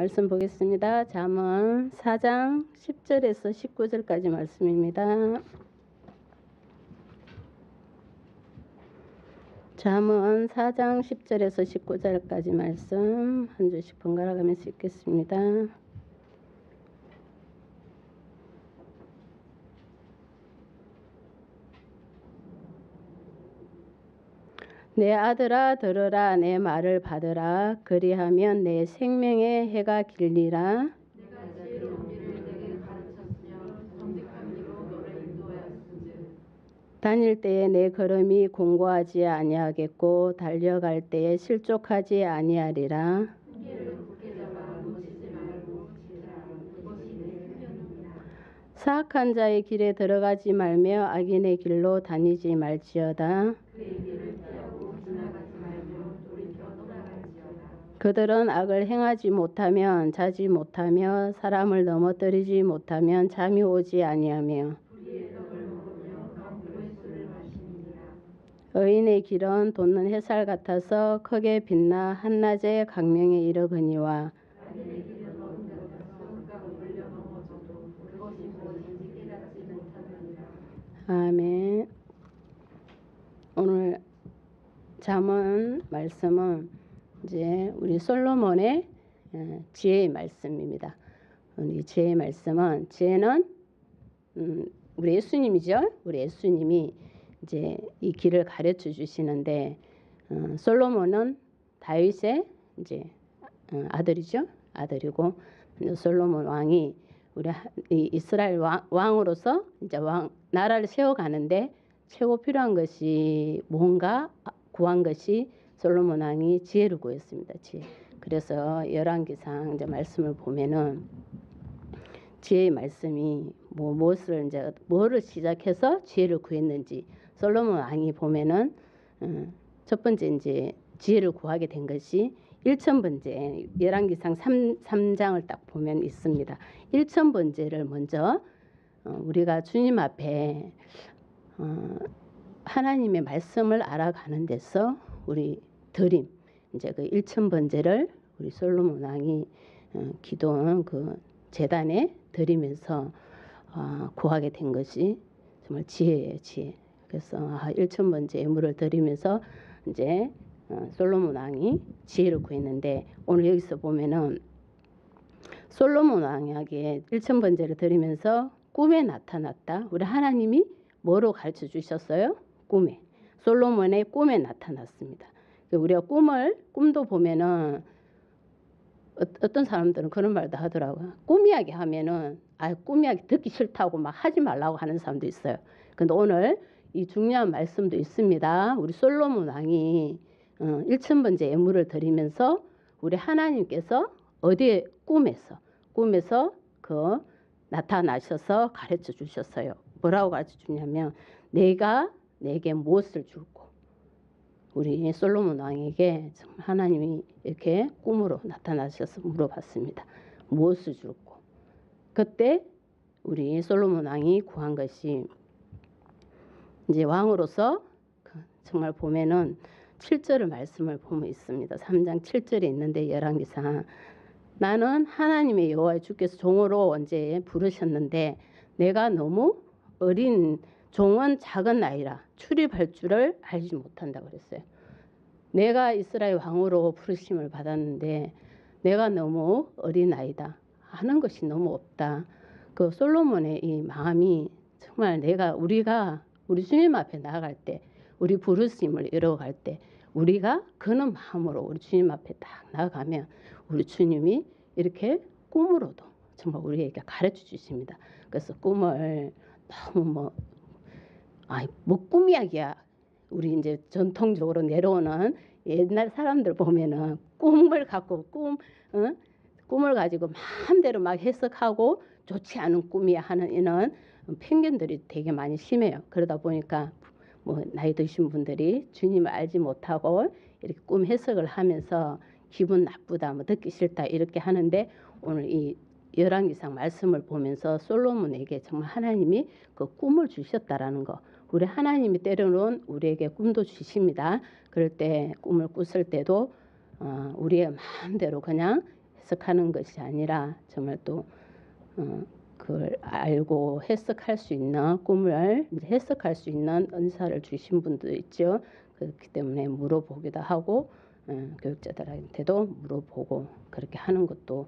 말씀 보겠습니다. 잠언 4장 10절에서 19절까지 말씀입니다. 잠언 4장 10절에서 19절까지 말씀 한 줄씩 번갈아 가면서 읽겠습니다. 내 아들아 들으라, 내 말을 받으라. 그리하면 내 생명의 해가 길리라. 내가 지혜로운 길을 내게 가르쳤으며 정직한 길로 너를 인도하였은즉 다닐 때에 내 걸음이 공고하지 아니하겠고 달려갈 때에 실족하지 아니하리라. 핑계를 굳게 잡아 놓치지 말고 지으라. 그것이 내 생명이니라. 사악한 자의 길에 들어가지 말며 악인의 길로 다니지 말지어다. 그의 길을 피하고 지나가지 말며 돌이켜 떠나갈지어다. 그들은 악을 행하지 못하면 자지 못하며 사람을 넘어뜨리지 못하면 잠이 오지 아니하며 불의의 떡을 먹으며 강불의 술을 마시느니라. 의인의 길은 돋는 햇살 같아서 크게 빛나 한낮에 강명에 이르거니와 악인의 길은 어둠 같아서 흑각을 올려 넘어져도 그것이 무엇인지 깨닫지 못하느니라. 아멘. 오늘 잠언 말씀은 이제 우리 솔로몬의 지혜의 말씀입니다. 우리 지혜의 말씀은 지혜는 우리 예수님이죠. 우리 예수님이 이제 이 길을 가르쳐 주시는데 솔로몬은 다윗의 이제 아들이죠. 아들이고 솔로몬 왕이 우리 이 이스라엘 왕으로서 이제 나라를 세워가는데 최고 필요한 것이 뭔가 구한 것이 솔로몬 왕이 지혜를 구했습니다. 지혜. 그래서 열왕기상 이제 말씀을 보면은 지혜의 말씀이 무엇을 이제 뭐를 시작해서 지혜를 구했는지 솔로몬 왕이 보면은 첫 번째 이제 지혜를 구하게 된 것이 1,000번째 열왕기상 3장을 딱 보면 있습니다. 1,000번째를 먼저 우리가 주님 앞에 하나님의 말씀을 알아가는 데서 우리 드림 이제 그 1,000번째를 우리 솔로몬 왕이 기도한 그 제단에 드리면서 구하게 된 것이 정말 지혜예요, 지혜. 그래서 1,000번째 예물을 드리면서 이제 솔로몬 왕이 지혜를 구했는데 오늘 여기서 보면은 솔로몬 왕에게 1,000번째를 드리면서 꿈에 나타났다. 우리 하나님이 뭐로 가르쳐 주셨어요? 꿈에. 솔로몬의 꿈에 나타났습니다. 우리가 꿈도 보면은 어떤 사람들은 그런 말도 하더라고요. 꿈 이야기 하면은 꿈 이야기 듣기 싫다고 막 하지 말라고 하는 사람도 있어요. 근데 오늘 이 중요한 말씀도 있습니다. 우리 솔로몬 왕이 1,000번째 예물을 드리면서 우리 하나님께서 어디에 꿈에서 그 나타나셔서 가르쳐 주셨어요. 뭐라고 가르쳐 주냐면 내가 내게 무엇을 줄고 우리 솔로몬 왕에게 정말 하나님이 이렇게 꿈으로 나타나셔서 물어봤습니다. 무엇을 줄고 그때 우리 솔로몬 왕이 구한 것이 이제 왕으로서 정말 보면은 7절의 말씀을 보면 있습니다. 3장 7절에 있는데 열왕기상 나는 하나님의 여호와 주께서 종으로 언제 부르셨는데 내가 너무 어린 종은 작은 나이라 출입할 줄을 알지 못한다 그랬어요. 내가 이스라엘 왕으로 부르심을 받았는데 내가 너무 어린 나이다. 하는 것이 너무 없다. 그 솔로몬의 이 마음이 정말 우리가 우리 주님 앞에 나아갈 때 우리 부르심을 이뤄갈 때 우리가 그런 마음으로 우리 주님 앞에 딱 나아가면 우리 주님이 이렇게 꿈으로도 정말 우리에게 가르쳐 주십니다. 그래서 꿈을 너무 꿈 이야기야. 우리 이제 전통적으로 내려오는 옛날 사람들 보면은 꿈을 가지고 마음대로 막 해석하고 좋지 않은 꿈이야 하는 이런 편견들이 되게 많이 심해요. 그러다 보니까 나이 드신 분들이 주님을 알지 못하고 이렇게 꿈 해석을 하면서 기분 나쁘다, 듣기 싫다 이렇게 하는데 오늘 이 열왕기상 말씀을 보면서 솔로몬에게 정말 하나님이 그 꿈을 주셨다라는 거. 우리 하나님이 때로는 우리에게 꿈도 주십니다. 그럴 때 꿈을 꿨을 때도 우리의 마음대로 그냥 해석하는 것이 아니라 정말 또 그걸 알고 해석할 수 있는 꿈을 이제 해석할 수 있는 은사를 주신 분도 있죠. 그렇기 때문에 물어보기도 하고 교육자들한테도 물어보고 그렇게 하는 것도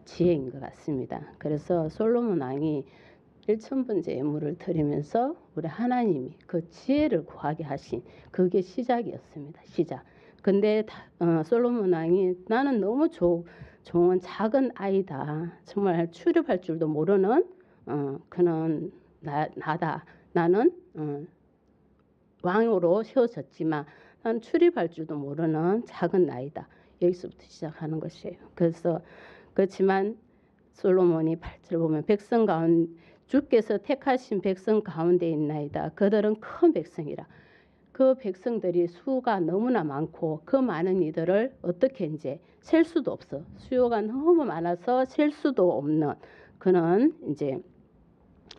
지혜인 것 같습니다. 그래서 솔로몬 왕이 1,000번째 예물을 드리면서 우리 하나님이 그 지혜를 구하게 하신 그게 시작이었습니다. 시작. 근데 솔로몬 왕이 나는 너무 좋은 작은 아이다. 정말 출입할 줄도 모르는 그는 나다. 나는 왕으로 세워졌지만 난 출입할 줄도 모르는 작은 아이다. 여기서부터 시작하는 것이에요. 그래서 그렇지만 솔로몬이 8절 보면 백성 가운데 주께서 택하신 백성 가운데 있나이다. 그들은 큰 백성이라. 그 백성들이 수가 너무나 많고 그 많은 이들을 어떻게 이제 셀 수도 없어. 수요가 너무 많아서 셀 수도 없는 그는 이제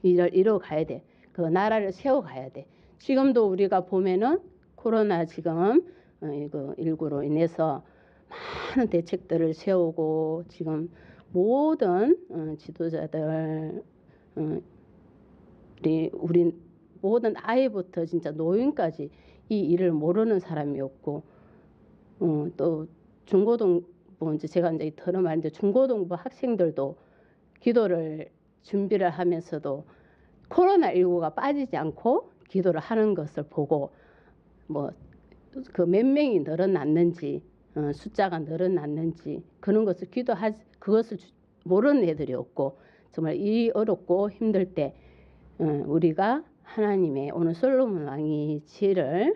일을 이루어 가야 돼. 그 나라를 세워 가야 돼. 지금도 우리가 보면은 코로나 지금 이거 19로 인해서 많은 대책들을 세우고 지금 모든 지도자들 우리 모든 아이부터 진짜 노인까지 이 일을 모르는 사람이 없고 또 중고등부 이제 제가 이제 들어봤는데 중고등부 학생들도 기도를 준비를 하면서도 코로나19가 빠지지 않고 기도를 하는 것을 보고 뭐 그 몇 명이 늘어났는지 숫자가 늘어났는지 그런 것을 그것을 모르는 애들이 없고 정말 이 어렵고 힘들 때 우리가 하나님의 오늘 솔로몬 왕이 지혜를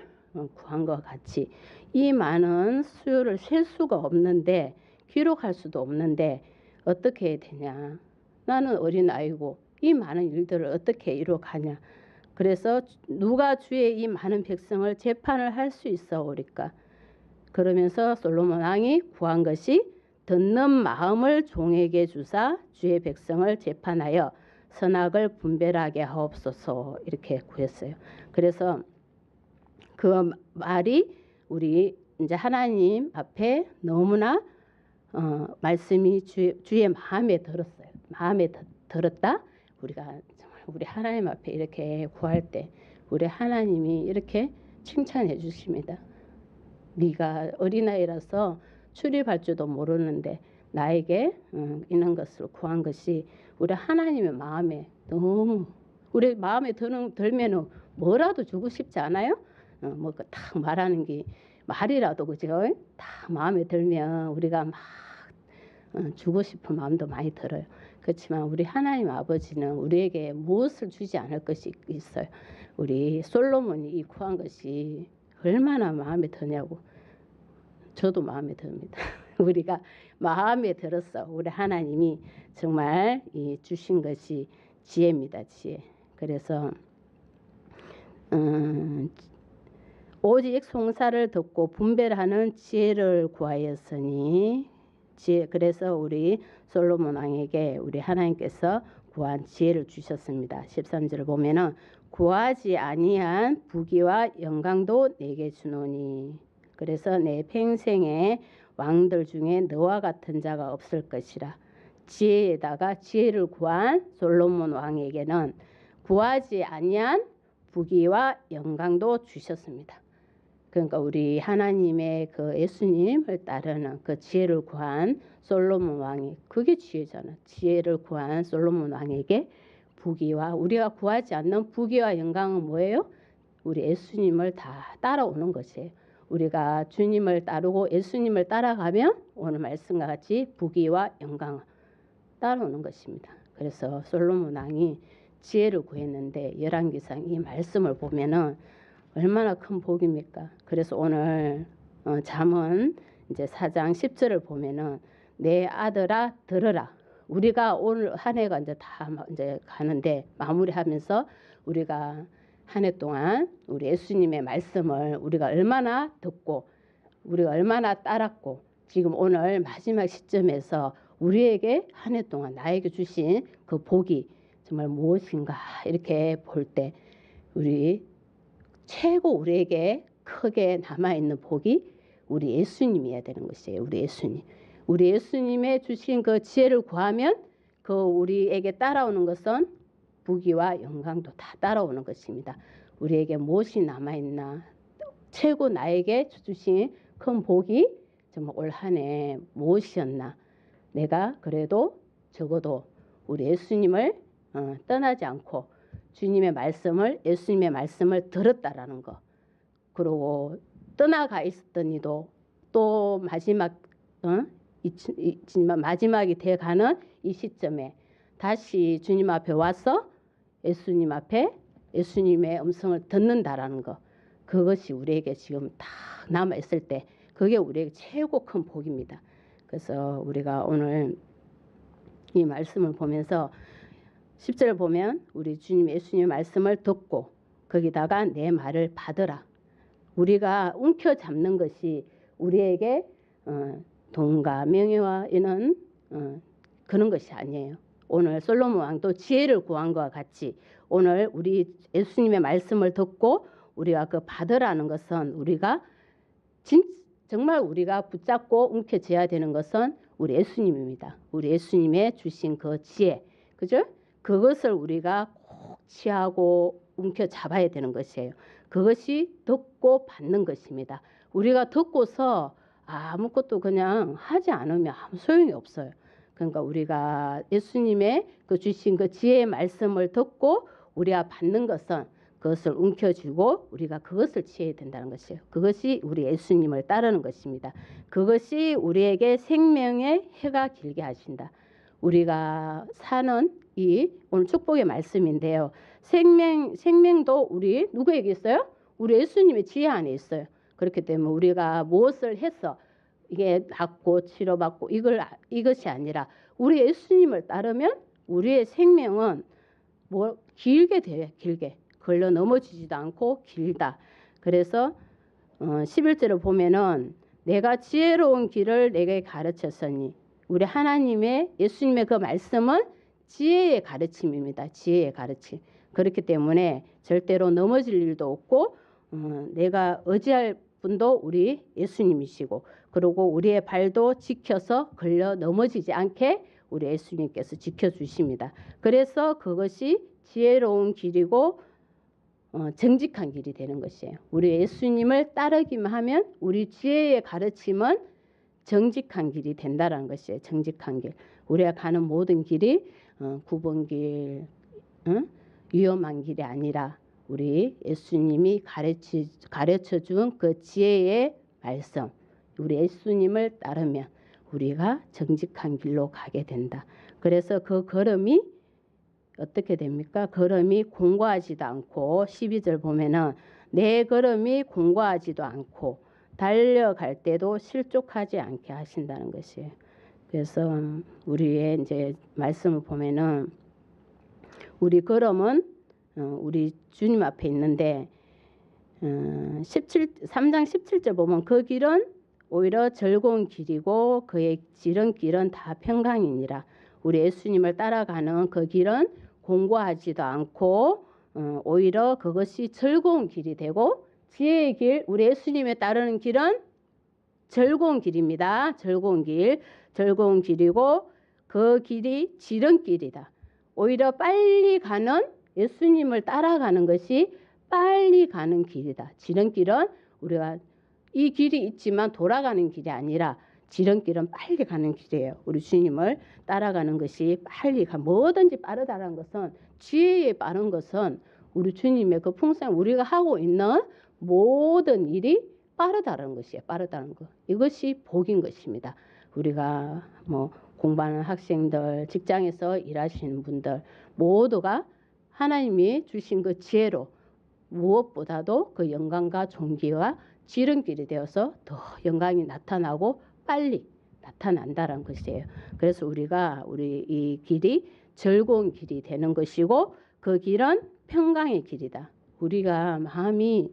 구한 것 같이 이 많은 수요를 셀 수가 없는데 기록할 수도 없는데 어떻게 해야 되냐. 나는 어린아이고 이 많은 일들을 어떻게 이루어가냐. 그래서 누가 주의 이 많은 백성을 재판을 할 수 있어오리까. 그러면서 솔로몬 왕이 구한 것이 듣는 마음을 종에게 주사 주의 백성을 재판하여 선악을 분별하게 하옵소서 이렇게 구했어요. 그래서 그 말이 우리 이제 하나님 앞에 너무나 말씀이 주의 마음에 들었어요. 마음에 들었다. 우리가 정말 우리 하나님 앞에 이렇게 구할 때 우리 하나님이 이렇게 칭찬해 주십니다. 네가 어린아이라서 출입할 줄도 모르는데 나에게 이런 것을 구한 것이 우리 하나님의 마음에 너무 우리 마음에 들면은 뭐라도 주고 싶지 않아요? 뭐 딱 말하는 게 말이라도 그죠? 딱 마음에 들면 우리가 막 주고 싶은 마음도 많이 들어요. 그렇지만 우리 하나님 아버지는 우리에게 무엇을 주지 않을 것이 있어요. 우리 솔로몬이 이 구한 것이 얼마나 마음에 드냐고. 저도 마음에 듭니다. 우리가 마음에 들었어. 우리 하나님이 정말 주신 것이 지혜입니다. 지혜. 그래서 오직 송사를 듣고 분별하는 지혜를 구하였으니 그래서 우리 솔로몬 왕에게 우리 하나님께서 구한 지혜를 주셨습니다. 13절을 보면은 구하지 아니한 부귀와 영광도 내게 주노니 그래서 내 평생에 왕들 중에 너와 같은 자가 없을 것이라. 지혜에다가 지혜를 구한 솔로몬 왕에게는 구하지 아니한 부귀와 영광도 주셨습니다. 그러니까 우리 하나님의 그 예수님을 따르는 그 지혜를 구한 솔로몬 왕이 그게 지혜잖아. 지혜를 구한 솔로몬 왕에게 부귀와 우리가 구하지 않는 부귀와 영광은 뭐예요? 우리 예수님을 다 따라오는 것이에요. 우리가 주님을 따르고 예수님을 따라가면 오늘 말씀과 같이 부귀와 영광을 따라오는 것입니다. 그래서 솔로몬 왕이 지혜를 구했는데 열왕기상 이 말씀을 보면은 얼마나 큰 복입니까? 그래서 오늘 잠언 이제 4장 10절을 보면은 내 아들아 들으라. 우리가 오늘 한 해가 이제 다 이제 가는데 마무리하면서 우리가 한 해 동안 우리 예수님의 말씀을 우리가 얼마나 듣고 우리가 얼마나 따랐고 지금 오늘 마지막 시점에서 우리에게 한 해 동안 나에게 주신 그 복이 정말 무엇인가 이렇게 볼 때 우리 최고 우리에게 크게 남아있는 복이 우리 예수님이어야 되는 것이에요. 우리 예수님. 우리 예수님의 주신 그 지혜를 구하면 그 우리에게 따라오는 것은 부귀와 영광도 다 따라오는 것입니다. 우리에게 무엇이 남아있나? 최고 나에게 주신 큰 복이 정말 올 한 해 무엇이었나? 내가 그래도 적어도 우리 예수님을 떠나지 않고 주님의 말씀을 예수님의 말씀을 들었다라는 거. 그리고 떠나가 있었던 이도 또 마지막이 돼가는 이 시점에 다시 주님 앞에 와서 예수님 앞에 예수님의 음성을 듣는다라는 거. 그것이 우리에게 지금 다 남아있을 때 그게 우리에게 최고 큰 복입니다. 그래서 우리가 오늘 이 말씀을 보면서 10절 보면 우리 주님 예수님의 말씀을 듣고 거기다가 내 말을 받으라. 우리가 움켜잡는 것이 우리에게 돈과 명예와 이런 그런 것이 아니에요. 오늘 솔로몬 왕도 지혜를 구한 것과 같이 오늘 우리 예수님의 말씀을 듣고 우리가 그 받으라는 것은 우리가 정말 우리가 붙잡고 움켜쥐어야 되는 것은 우리 예수님입니다. 우리 예수님의 주신 그 지혜, 그죠? 그것을 우리가 꼭 취하고 움켜잡아야 되는 것이에요. 그것이 듣고 받는 것입니다. 우리가 듣고서 아무것도 그냥 하지 않으면 아무 소용이 없어요. 그러니까 우리가 예수님의 그 주신 그 지혜의 말씀을 듣고 우리가 받는 것은 그것을 움켜쥐고 우리가 그것을 취해야 된다는 것이에요. 그것이 우리 예수님을 따르는 것입니다. 그것이 우리에게 생명의 해가 길게 하신다. 우리가 사는 이 오늘 축복의 말씀인데요. 생명도 우리 누구에게 있어요? 우리 예수님의 지혜 안에 있어요. 그렇기 때문에 우리가 무엇을 해서 이게 받고 치료받고 이것이 아니라 우리 예수님을 따르면 우리의 생명은 뭐 길게 돼요. 길게. 걸려 넘어지지도 않고 길다. 그래서 11절을 보면은 내가 지혜로운 길을 내게 가르쳤으니 우리 하나님의 예수님의 그 말씀은 지혜의 가르침입니다. 지혜의 가르침. 그렇기 때문에 절대로 넘어질 일도 없고 내가 의지할 분도 우리 예수님이시고 그리고 우리의 발도 지켜서 걸려 넘어지지 않게 우리 예수님께서 지켜주십니다. 그래서 그것이 지혜로운 길이고 정직한 길이 되는 것이에요. 우리 예수님을 따르기만 하면 우리 지혜의 가르침은 정직한 길이 된다는 것이에요. 정직한 길. 우리가 가는 모든 길이 굽은 길, 위험한 길이 아니라 우리 예수님이 가르쳐준 그 지혜의 말씀, 우리 예수님을 따르면 우리가 정직한 길로 가게 된다. 그래서 그 걸음이 어떻게 됩니까? 걸음이 공고하지도 않고 12절 보면은 내 걸음이 공고하지도 않고 달려갈 때도 실족하지 않게 하신다는 것이에요. 그래서 우리의 이제 말씀을 보면은 우리 걸음은 우리 주님 앞에 있는데 3장 17절 보면 그 길은 오히려 즐거운 길이고 그의 지름길은 다 평강이니라. 우리 예수님을 따라가는 그 길은 공고하지도 않고 오히려 그것이 즐거운 길이 되고 지혜의 길, 우리 예수님에 따르는 길은 즐거운 길입니다. 즐거운 길이고 그 길이 지름길이다. 오히려 빨리 가는 예수님을 따라가는 것이 빨리 가는 길이다. 지름길은 우리가 이 길이 있지만 돌아가는 길이 아니라 지름길은 빨리 가는 길이에요. 우리 주님을 따라가는 것이 빨리 뭐든지 빠르다는 것은 지혜에 빠른 것은 우리 주님의 그 풍성 우리가 하고 있는 모든 일이 빠르다는 것이에요. 빠르다는 것. 이것이 복인 것입니다. 우리가 뭐 공부하는 학생들, 직장에서 일하시는 분들 모두가 하나님이 주신 그 지혜로 무엇보다도 그 영광과 존귀와 지름길이 되어서 더 영광이 나타나고 빨리 나타난다는 것이에요. 그래서 우리가 우리 이 길이 즐거운 길이 되는 것이고 그 길은 평강의 길이다. 우리가 마음이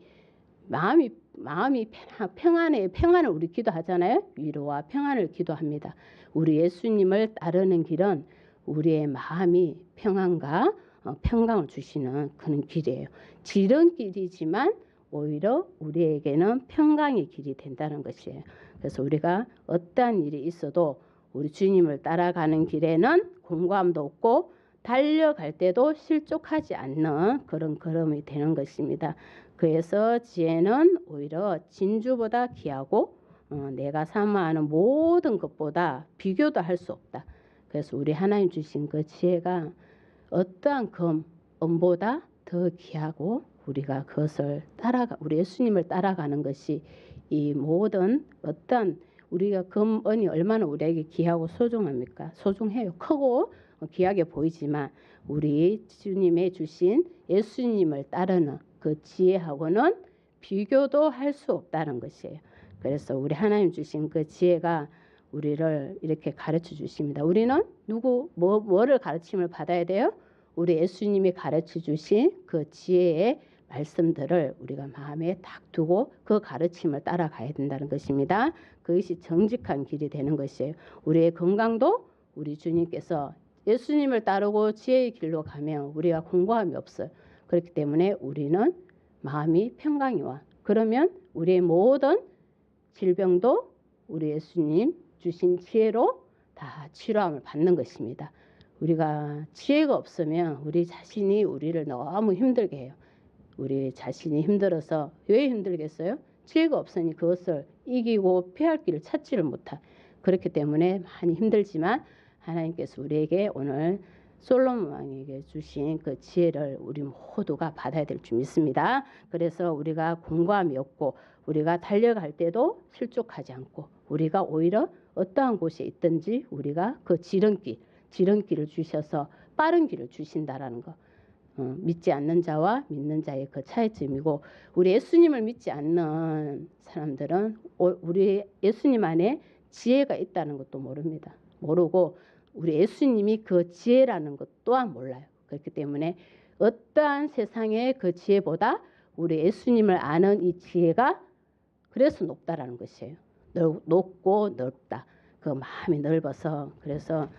평안을 우리 기도하잖아요. 위로와 평안을 기도합니다. 우리 예수님을 따르는 길은 우리의 마음이 평안과 평강을 주시는 그런 길이에요. 지름길이지만 오히려 우리에게는 평강의 길이 된다는 것이에요. 그래서 우리가 어떠한 일이 있어도 우리 주님을 따라가는 길에는 공고함도 없고 달려갈 때도 실족하지 않는 그런 걸음이 되는 것입니다. 그래서 지혜는 오히려 진주보다 귀하고 내가 사모하는 모든 것보다 비교도 할 수 없다. 그래서 우리 하나님 주신 그 지혜가 어떠한 금보다 더 귀하고 우리가 그것을 우리 예수님을 따라가는 것이 이 모든 어떤 우리가 금은이 얼마나 우리에게 귀하고 소중합니까? 소중해요. 크고 귀하게 보이지만 우리 주님의 주신 예수님을 따르는 그 지혜하고는 비교도 할 수 없다는 것이에요. 그래서 우리 하나님 주신 그 지혜가 우리를 이렇게 가르쳐 주십니다. 우리는 뭐를 가르침을 받아야 돼요? 우리 예수님이 가르쳐 주신 그 지혜의 말씀들을 우리가 마음에 딱 두고 그 가르침을 따라가야 된다는 것입니다. 그것이 정직한 길이 되는 것이에요. 우리의 건강도 우리 주님께서 예수님을 따르고 지혜의 길로 가면 우리가 공고함이 없어요. 그렇기 때문에 우리는 마음이 평강이 와. 그러면 우리의 모든 질병도 우리 예수님 주신 지혜로 다 치료함을 받는 것입니다. 우리가 지혜가 없으면 우리 자신이 우리를 너무 힘들게 해요. 우리 자신이 힘들어서 왜 힘들겠어요? 지혜가 없으니 그것을 이기고 피할 길을 찾지를 못하. 그렇기 때문에 많이 힘들지만 하나님께서 우리에게 오늘 솔로몬 왕에게 주신 그 지혜를 우리 모두가 받아야 될 줄 믿습니다. 그래서 우리가 공고함이 없고 우리가 달려갈 때도 실족하지 않고 우리가 오히려 어떠한 곳에 있든지 우리가 그 지름길을 주셔서 빠른 길을 주신다라는 거. 믿지 않는 자와 믿는 자의 그 차이점이고 우리 예수님을 믿지 않는 사람들은 우리 예수님 안에 지혜가 있다는 것도 모릅니다. 모르고 우리 예수님이 그 지혜라는 것 또한 몰라요. 그렇기 때문에 어떠한 세상의 그 지혜보다 우리 예수님을 아는 이 지혜가 그래서 높다라는 것이에요. 높고 넓다. 그 마음이 넓어서 그래서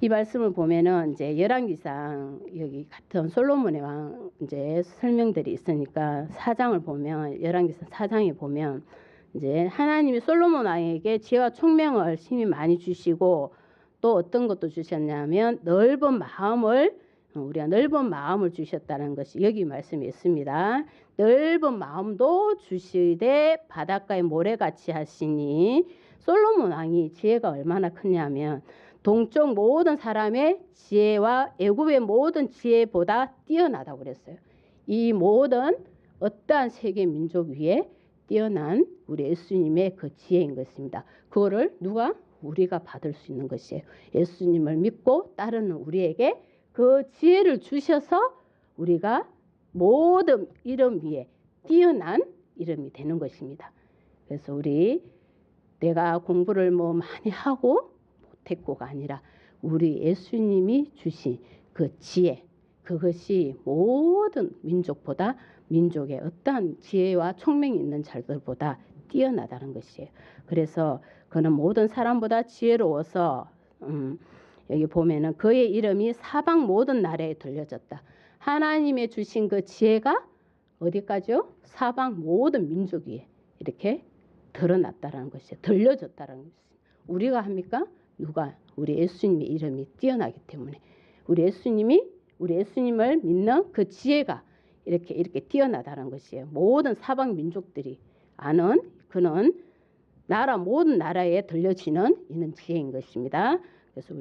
이 말씀을 보면은 이제 열왕기상 여기 같은 솔로몬의 왕 이제 설명들이 있으니까 4장을 보면 열왕기상 4장에 보면 이제 하나님이 솔로몬 왕에게 지혜와 총명을 심히 많이 주시고 또 어떤 것도 주셨냐면 넓은 마음을 우리가 넓은 마음을 주셨다는 것이 여기 말씀이 있습니다. 넓은 마음도 주시되 바닷가의 모래같이 하시니 솔로몬 왕이 지혜가 얼마나 크냐면 동쪽 모든 사람의 지혜와 애굽의 모든 지혜보다 뛰어나다고 그랬어요. 이 모든 어떠한 세계 민족 위에 뛰어난 우리 예수님의 그 지혜인 것입니다. 그거를 우리가 받을 수 있는 것이에요. 예수님을 믿고 따르는 우리에게 그 지혜를 주셔서 우리가 모든 이름 위에 뛰어난 이름이 되는 것입니다. 그래서 내가 공부를 많이 하고 못했고가 아니라 우리 예수님이 주신 그 지혜, 그것이 모든 민족보다 민족의 어떠한 지혜와 총명이 있는 자들보다 뛰어나다는 것이에요. 그래서 그는 모든 사람보다 지혜로워서 여기 보면은 그의 이름이 사방 모든 나라에 들려졌다. 하나님의 주신 그 지혜가 어디까지요? 사방 모든 민족 위에 이렇게 드러났다라는 것이에요. 들려졌다라는 것이에요. 우리가 합니까? 우리 예수님의 이름이 뛰어나기 때문에 우리 예수님을 믿는 그 지혜가 이렇게 뛰어나다는 것이에요. 모든 사방 민족들이 아는 그는 모든 나라에 들려지는 이는 지혜인 것입니다. 그래서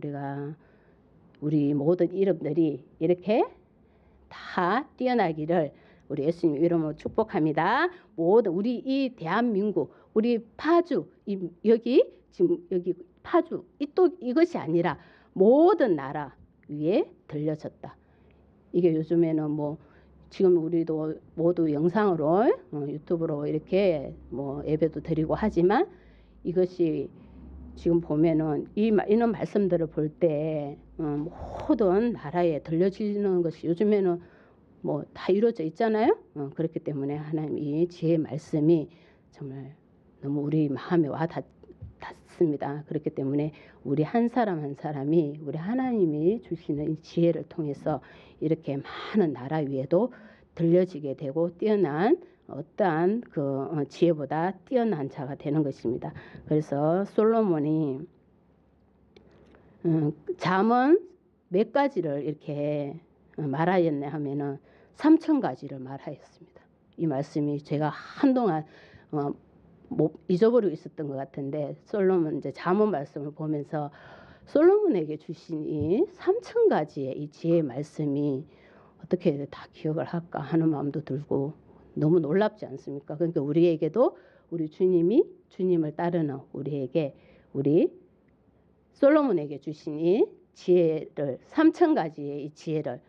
우리 모든 이름들이 이렇게 다 뛰어나기를 우리 예수님 이름으로 축복합니다. 모든 우리 이 대한민국, 우리 파주, 여기 파주 이것이 아니라 모든 나라 위에 들려졌다. 이게 요즘에는 지금 우리도 모두 영상으로 유튜브로 이렇게 예배도 드리고 하지만 이것이 지금 보면은 이런 말씀들을 볼 때 모든 나라에 들려지는 것이 요즘에는 다 이루어져 있잖아요. 그렇기 때문에 하나님 이 지혜의 말씀이 정말 너무 우리 마음에 와 닿습니다. 그렇기 때문에 우리 한 사람 한 사람이 우리 하나님이 주시는 이 지혜를 통해서 이렇게 많은 나라 위에도 들려지게 되고 뛰어난 어떠한 그 지혜보다 뛰어난 자가 되는 것입니다. 그래서 솔로몬이 잠언 몇 가지를 이렇게 말하였네 하면은 3,000가지를 말하였습니다. 이 말씀이 제가 한동안 못 잊어버리고 있었던 것 같은데 솔로몬 이제 잠언 말씀을 보면서 솔로몬에게 주신 이 3,000가지의 이 지혜의 말씀이 어떻게 다 기억을 할까 하는 마음도 들고 너무 놀랍지 않습니까? 그러니까 우리에게도 우리 주님이 주님을 따르는 우리에게 우리 솔로몬에게 주신 이 지혜를 3,000가지의 이 지혜를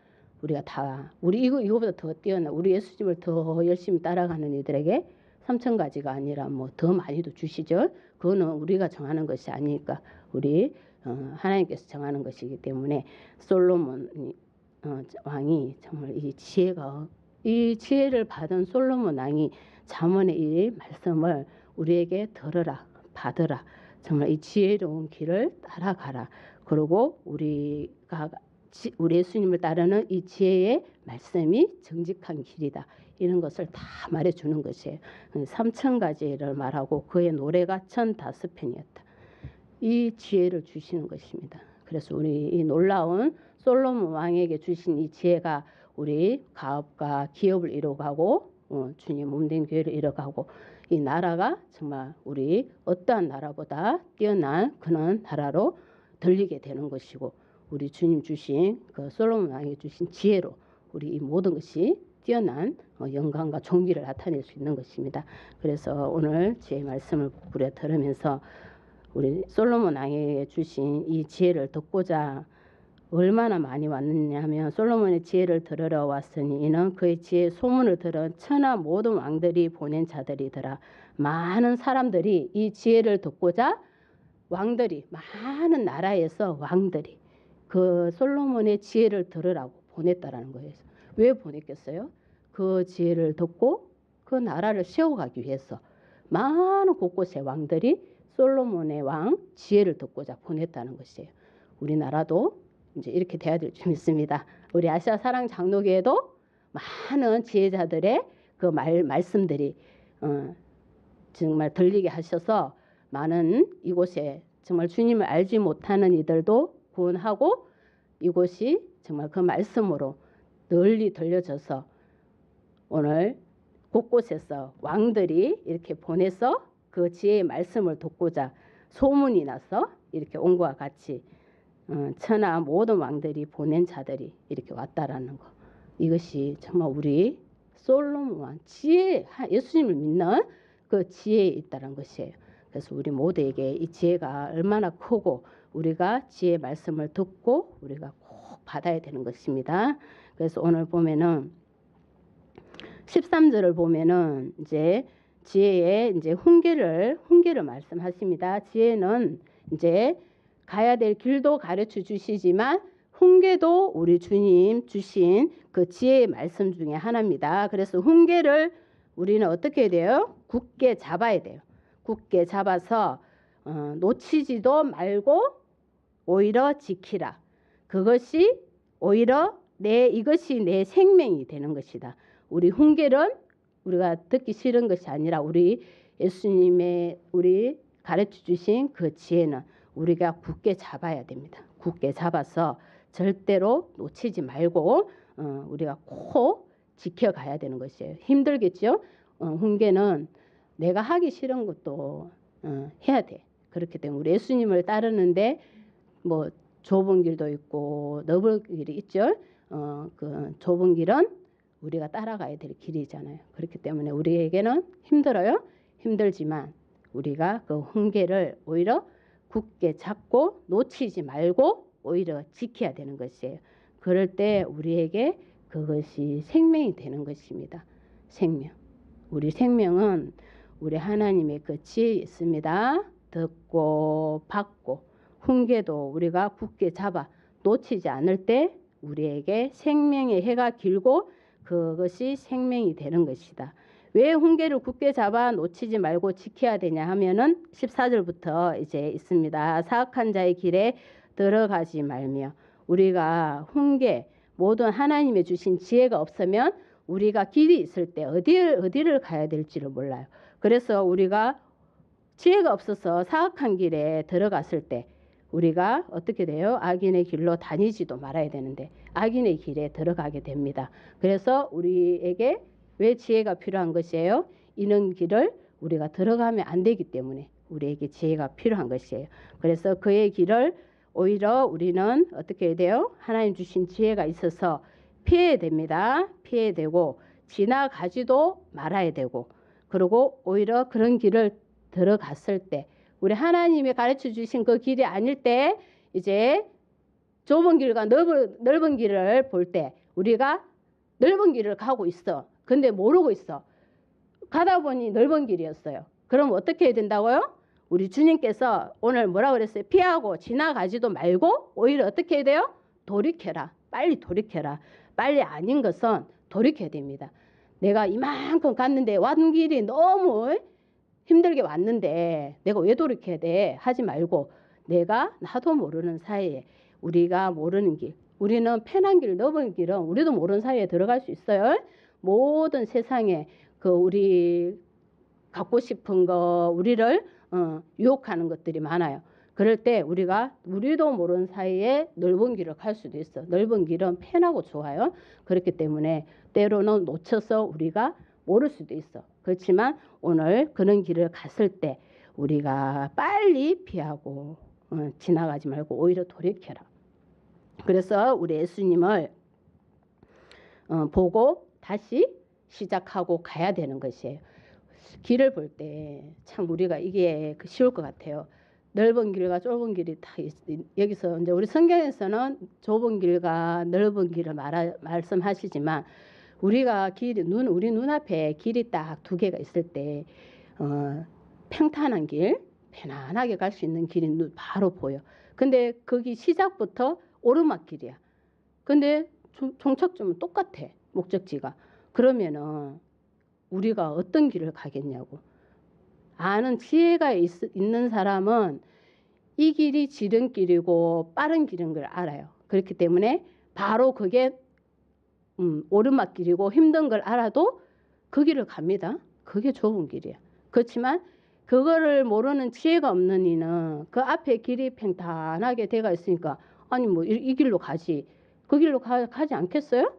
우리가 다 우리 이거보다 더 뛰어나 우리 예수님을 더 열심히 따라가는 이들에게 3,000가지가 아니라 뭐 더 많이도 주시죠. 그거는 우리가 정하는 것이 아니니까 우리 하나님께서 정하는 것이기 때문에 솔로몬 왕이 정말 이 지혜를 받은 솔로몬 왕이 잠언의 이 말씀을 우리에게 들으라 받으라 정말 이 지혜로운 길을 따라가라. 그리고 우리 예수님을 따르는 이 지혜의 말씀이 정직한 길이다. 이런 것을 다 말해주는 것이에요. 3,000가지를 말하고 그의 노래가 1,005편이었다. 이 지혜를 주시는 것입니다. 그래서 우리 이 놀라운 솔로몬 왕에게 주신 이 지혜가 우리 가업과 기업을 이뤄가고 주님 몸된 교회를 이뤄가고 이 나라가 정말 우리 어떠한 나라보다 뛰어난 그런 나라로 들리게 되는 것이고 우리 주님 주신 그 솔로몬 왕이 주신 지혜로 우리 이 모든 것이 뛰어난 영광과 존귀를 나타낼 수 있는 것입니다. 그래서 오늘 지혜 말씀을 우리가 들으면서 우리 솔로몬 왕에게 주신 이 지혜를 듣고자 얼마나 많이 왔느냐 하면 솔로몬의 지혜를 들으러 왔으니 이는 그의 지혜의 소문을 들은 천하 모든 왕들이 보낸 자들이더라. 많은 사람들이 이 지혜를 듣고자 왕들이 많은 나라에서 왕들이 그 솔로몬의 지혜를 들으라고 보냈다라는 거예요. 왜 보냈겠어요? 그 지혜를 듣고 그 나라를 세워가기 위해서 많은 곳곳의 왕들이 솔로몬의 왕 지혜를 듣고자 보냈다는 것이에요. 우리나라도 이제 이렇게 돼야 될 줄 믿습니다. 우리 아시아 사랑 장로교회도 많은 지혜자들의 그 말씀들이 정말 들리게 하셔서 많은 이곳에 정말 주님을 알지 못하는 이들도 구원하고 이곳이 정말 그 말씀으로 널리 들려져서 오늘 곳곳에서 왕들이 이렇게 보내서 그 지혜의 말씀을 듣고자 소문이 나서 이렇게 온 것과 같이 천하 모든 왕들이 보낸 자들이 이렇게 왔다라는 거. 이것이 정말 우리 솔로몬 왕 지혜 예수님을 믿는 그 지혜에 있다는 것이에요. 그래서 우리 모두에게 이 지혜가 얼마나 크고 우리가 지혜의 말씀을 듣고 우리가 꼭 받아야 되는 것입니다. 그래서 오늘 보면은 13절을 보면은 이제 지혜의 이제 훈계를 말씀하십니다. 지혜는 이제 가야 될 길도 가르쳐 주시지만 훈계도 우리 주님 주신 그 지혜의 말씀 중에 하나입니다. 그래서 훈계를 우리는 어떻게 해야 돼요? 굳게 잡아야 돼요. 굳게 잡아서 놓치지도 말고 오히려 지키라. 그것이 오히려 이것이 내 생명이 되는 것이다. 우리 훈계는 우리가 듣기 싫은 것이 아니라 우리 예수님의 우리 가르쳐 주신 그 지혜는 우리가 굳게 잡아야 됩니다. 굳게 잡아서 절대로 놓치지 말고 우리가 꼭 지켜가야 되는 것이에요. 힘들겠죠? 훈계는 내가 하기 싫은 것도 해야 돼. 그렇기 때문에 우리 예수님을 따르는데 뭐 좁은 길도 있고 넓은 길이 있죠. 그 좁은 길은 우리가 따라가야 될 길이잖아요. 그렇기 때문에 우리에게는 힘들어요. 힘들지만 우리가 그 훈계를 오히려 굳게 잡고 놓치지 말고 오히려 지켜야 되는 것이에요. 그럴 때 우리에게 그것이 생명이 되는 것입니다. 생명. 우리 생명은 우리 하나님의 그 지혜에 있습니다. 듣고 받고 훈계도 우리가 굳게 잡아 놓치지 않을 때 우리에게 생명의 해가 길고 그것이 생명이 되는 것이다. 왜 훈계를 굳게 잡아 놓치지 말고 지켜야 되냐 하면은 14절부터 이제 있습니다. 사악한 자의 길에 들어가지 말며 우리가 훈계 모든 하나님의 주신 지혜가 없으면 우리가 길이 있을 때 어디를 가야 될지를 몰라요. 그래서 우리가 지혜가 없어서 사악한 길에 들어갔을 때 우리가 어떻게 돼요? 악인의 길로 다니지도 말아야 되는데 악인의 길에 들어가게 됩니다. 그래서 우리에게 왜 지혜가 필요한 것이에요? 이런 길을 우리가 들어가면 안 되기 때문에 우리에게 지혜가 필요한 것이에요. 그래서 그의 길을 오히려 우리는 어떻게 해야 돼요? 하나님 주신 지혜가 있어서 피해야 됩니다. 피해야 되고 지나가지도 말아야 되고 그리고 오히려 그런 길을 들어갔을 때 우리 하나님이 가르쳐 주신 그 길이 아닐 때 이제 좁은 길과 넓은 길을 볼 때 우리가 넓은 길을 가고 있어. 근데 모르고 있어. 가다 보니 넓은 길이었어요. 그럼 어떻게 해야 된다고요? 우리 주님께서 오늘 뭐라고 그랬어요? 피하고 지나가지도 말고 오히려 어떻게 해야 돼요? 돌이켜라. 빨리 돌이켜라. 빨리 아닌 것은 돌이켜야 됩니다. 내가 이만큼 갔는데 왔는 길이 너무 힘들게 왔는데 내가 왜 돌이켜야 돼? 하지 말고 나도 모르는 사이에 우리가 모르는 길 우리는 편한 길 넓은 길은 우리도 모르는 사이에 들어갈 수 있어요. 모든 세상에 그 우리 갖고 싶은 거 우리를 유혹하는 것들이 많아요. 그럴 때 우리도 모르는 사이에 넓은 길을 갈 수도 있어. 넓은 길은 편하고 좋아요. 그렇기 때문에 때로는 놓쳐서 우리가 모를 수도 있어. 그렇지만 오늘 그런 길을 갔을 때 우리가 빨리 피하고 지나가지 말고 오히려 돌이켜라. 그래서 우리 예수님을 보고 다시 시작하고 가야 되는 것이에요. 길을 볼 때 참 우리가 이게 쉬울 것 같아요. 넓은 길과 좁은 길이 다 여기서 이제 우리 성경에서는 좁은 길과 넓은 길을 말씀하시지만 우리가 우리 눈앞에 길이 딱 두 개가 있을 때 평탄한 길, 편안하게 갈 수 있는 길이 바로 보여. 근데 거기 시작부터 오르막길이야. 근데 종착점은 똑같아. 목적지가. 그러면은 우리가 어떤 길을 가겠냐고. 아는 지혜가 있는 사람은 이 길이 지름길이고 빠른 길인 걸 알아요. 그렇기 때문에 바로 그게 오르막길이고 힘든 걸 알아도 그 길을 갑니다. 그게 좁은 길이야. 그렇지만 그거를 모르는 지혜가 없는 이는 그 앞에 길이 평탄하게 돼가 있으니까 아니 뭐 이 길로 가지. 그 길로 가지 않겠어요?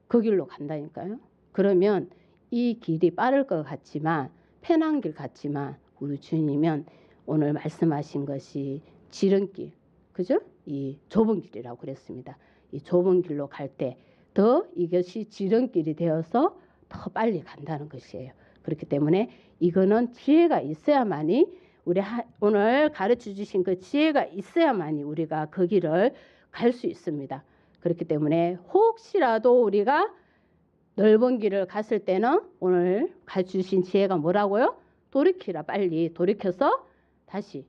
그 길로 간다니까요. 그러면 이 길이 빠를 것 같지만 편한 길 같지만 우리 주님은 오늘 말씀하신 것이 지름길, 그죠? 이 좁은 길이라고 그랬습니다. 이 좁은 길로 갈 때 더 이것이 지름길이 되어서 더 빨리 간다는 것이에요. 그렇기 때문에 이거는 지혜가 있어야만이 오늘 가르쳐 주신 그 지혜가 있어야만이 우리가 그 길을 갈 수 있습니다. 그렇기 때문에 혹시라도 우리가 넓은 길을 갔을 때는 오늘 가르쳐 주신 지혜가 뭐라고요? 돌이키라. 빨리 돌이켜서 다시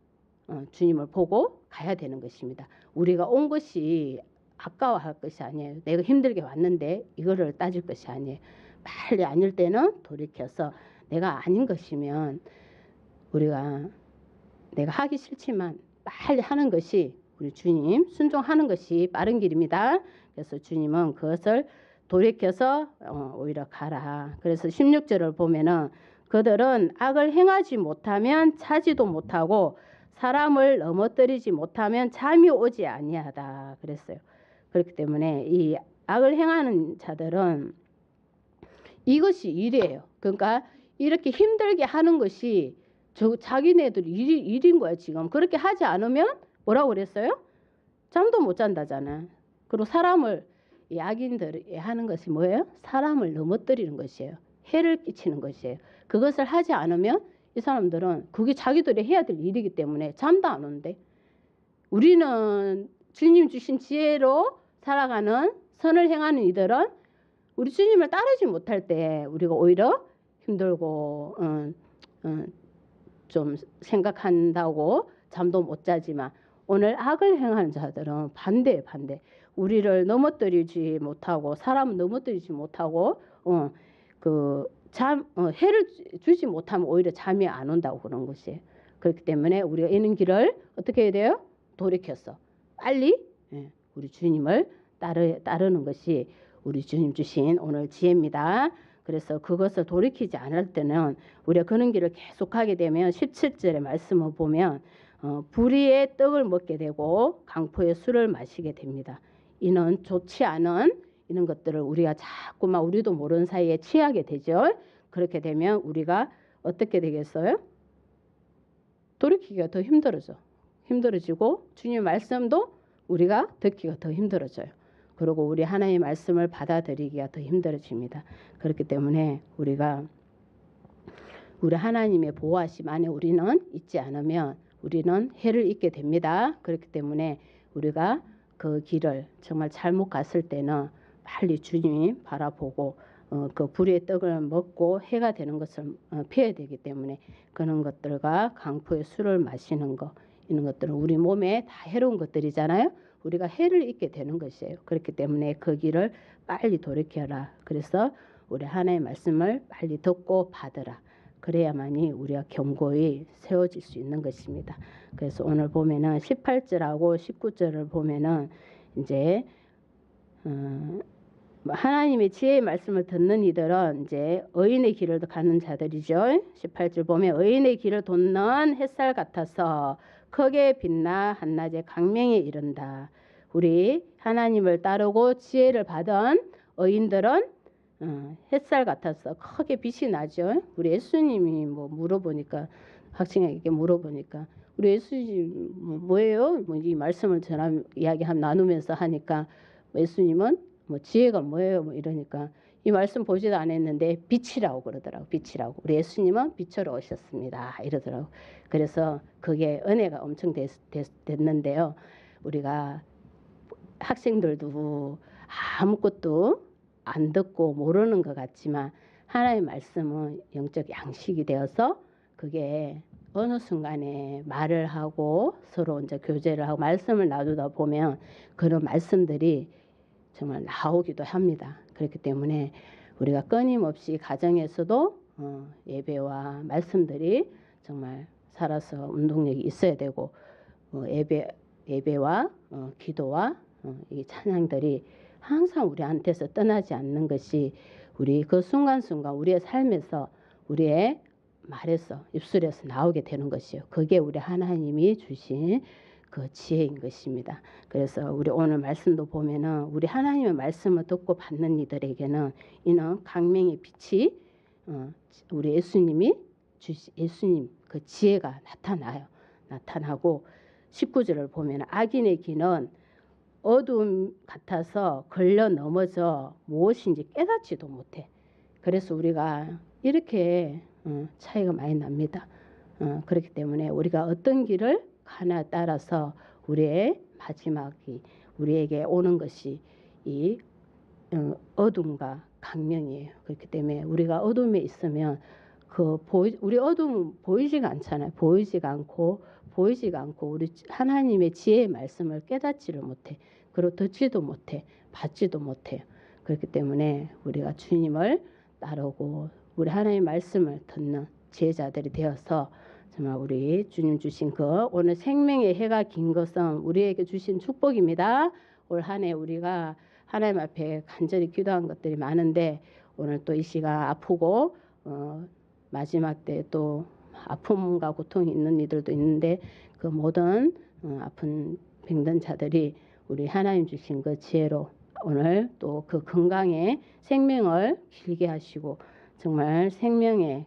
주님을 보고 가야 되는 것입니다. 우리가 온 것이 아까워할 것이 아니에요. 내가 힘들게 왔는데 이거를 따질 것이 아니에요. 빨리 아닐 때는 돌이켜서 내가 아닌 것이면 내가 하기 싫지만 빨리 하는 것이 우리 주님 순종하는 것이 빠른 길입니다. 그래서 주님은 그것을 돌이켜서 오히려 가라. 그래서 16절을 보면은 그들은 악을 행하지 못하면 자지도 못하고 사람을 넘어뜨리지 못하면 잠이 오지 아니하다 그랬어요. 그렇기 때문에 이 악을 행하는 자들은 이것이 일이에요. 그러니까 이렇게 힘들게 하는 것이 자기네들 일인 거야 지금. 그렇게 하지 않으면 뭐라고 그랬어요? 잠도 못 잔다잖아. 그리고 이 악인들이 하는 것이 뭐예요? 사람을 넘어뜨리는 것이에요. 해를 끼치는 것이에요. 그것을 하지 않으면 이 사람들은 그게 자기들이 해야 될 일이기 때문에 잠도 안 오는데 우리는 주님 주신 지혜로 살아가는 선을 행하는 이들은 우리 주님을 따르지 못할 때 우리가 오히려 힘들고 좀 생각한다고 잠도 못 자지만 오늘 악을 행하는 자들은 반대. 우리를 넘어뜨리지 못하고 사람을 넘어뜨리지 못하고 해를 주지 못하면 오히려 잠이 안 온다고 그런 것이에요. 그렇기 때문에 우리가 이런 길을 어떻게 해야 돼요? 돌이켜서 빨리 우리 주님을 따르는 것이 우리 주님 주신 오늘 지혜입니다. 그래서 그것을 돌이키지 않을 때는 우리가 그런 길을 계속하게 되면 17절의 말씀을 보면 불의의 떡을 먹게 되고 강포의 술을 마시게 됩니다. 이는 좋지 않은 이런 것들을 우리가 자꾸만 우리도 모르는 사이에 취하게 되죠. 그렇게 되면 우리가 어떻게 되겠어요? 돌이키기가 더 힘들어지고 주님의 말씀도 우리가 듣기가 더 힘들어져요. 그리고 우리 하나님의 말씀을 받아들이기가 더 힘들어집니다. 그렇기 때문에 우리가 우리 하나님의 보호하심 안에 우리는 있지 않으면 우리는 해를 입게 됩니다. 그렇기 때문에 우리가 그 길을 정말 잘못 갔을 때는 빨리 주님 바라보고 그 불의 떡을 먹고 해가 되는 것을 피해야 되기 때문에 그런 것들과 강포의 술을 마시는 것 이런 것들은 우리 몸에 다 해로운 것들이잖아요. 우리가 해를 입게 되는 것이에요. 그렇기 때문에 그 길을 빨리 돌이켜라. 그래서 우리 하나님의 말씀을 빨리 듣고 받으라. 그래야만이 우리가 견고히 세워질 수 있는 것입니다. 그래서 오늘 보면은 18절하고 19절을 보면은 이제 하나님의 지혜의 말씀을 듣는 이들은 이제 의인의 길을 가는 자들이죠. 18절 보면 의인의 길을 돕는 햇살 같아서 크게 빛나 한낮에 강명에 이른다. 우리 하나님을 따르고 지혜를 받은 의인들은 햇살 같아서 크게 빛이 나죠. 우리 예수님이 물어보니까 학생에게 물어보니까 우리 예수님 뭐예요? 이 말씀을 이야기하면 나누면서 하니까 예수님은 지혜가 뭐예요? 이러니까 이 말씀 보지도 않았는데 빛이라고 그러더라고. 빛이라고. 우리 예수님은 빛으로 오셨습니다. 이러더라고. 그래서 그게 은혜가 엄청 됐는데요. 우리가 학생들도 아무것도 안 듣고 모르는 것 같지만 하나님의 말씀은 영적 양식이 되어서 그게 어느 순간에 말을 하고 서로 이제 교제를 하고 말씀을 나누다 보면 그런 말씀들이 정말 나오기도 합니다. 그렇기 때문에 우리가 끊임없이 가정에서도 예배와 말씀들이 정말 살아서 운동력이 있어야 되고 예배와 기도와 이 찬양들이 항상 우리한테서 떠나지 않는 것이 우리 그 순간순간 우리의 삶에서 우리의 말에서 입술에서 나오게 되는 것이요. 그게 우리 하나님이 주신 그 지혜인 것입니다. 그래서 우리 오늘 말씀도 보면은 우리 하나님의 말씀을 듣고 받는 이들에게는 이는 강명의 빛이 우리 예수님 그 지혜가 나타나고 19절을 보면 악인의 길은 어둠 같아서 걸려 넘어져 무엇인지 깨닫지도 못해. 그래서 우리가 이렇게 차이가 많이 납니다. 그렇기 때문에 우리가 어떤 길을 가나에 따라서 우리의 마지막이 우리에게 오는 것이 이 어둠과 강명이에요. 그렇기 때문에 우리가 어둠에 있으면 우리 어둠은 보이지가 않잖아요. 보이지가 않고 우리 하나님의 지혜의 말씀을 깨닫지를 못해. 그리고 듣지도 못해. 받지도 못해요. 그렇기 때문에 우리가 주님을 따르고 우리 하나님의 말씀을 듣는 제자들이 되어서 정말 우리 주님 주신 오늘 생명의 해가 긴 것은 우리에게 주신 축복입니다. 올 한 해 우리가 하나님 앞에 간절히 기도한 것들이 많은데 오늘 또 이 시간 아프고 마지막 때 또 아픔과 고통이 있는 이들도 있는데 그 모든 아픈 병든 자들이 우리 하나님 주신 그 지혜로 오늘 또 그 건강의 생명을 길게 하시고 정말 생명의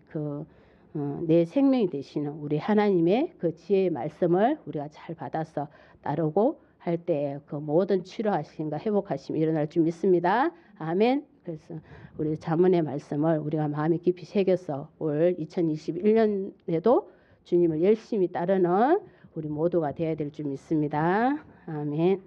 내 생명이 되시는 우리 하나님의 그 지혜의 말씀을 우리가 잘 받아서 따르고 할 때 그 모든 치료하심과 회복하심이 일어날 줄 믿습니다. 아멘. 그래서 우리 자문의 말씀을 우리가 마음에 깊이 새겨서 올 2021년에도 주님을 열심히 따르는 우리 모두가 되어야 될 줄 믿습니다. 아멘.